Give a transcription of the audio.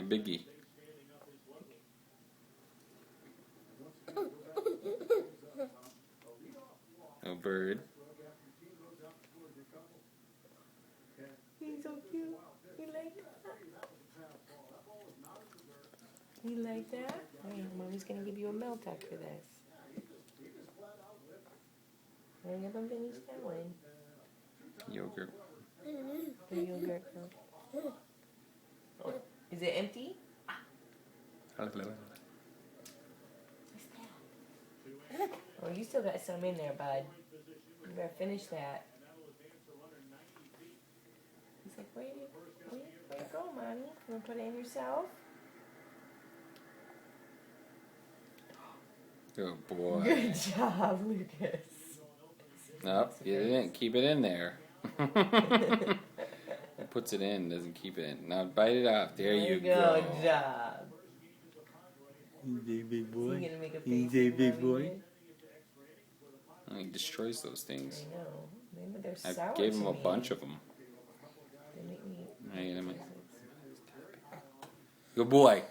My biggie. Oh, bird. He's so cute. You like that? You like that? Hey, Mommy's gonna give you a milk after this. I haven't finished that one. Yogurt. The yogurt milk. Oh, is it empty? Oh, you still got some in there, bud. You better finish that. He's like, where you go, Mommy? You wanna put it in yourself? Good boy. Good job, Lucas. Nope, get it in. Keep it in there. He puts it in, doesn't keep it in. Now bite it off. There you go. Good job. He's a big Is boy. he gonna make a face He's a like big Mommy boy. did? Oh, he destroys those things. I know. Maybe they're I sour gave to him a me. bunch of them. They make me. Good boy.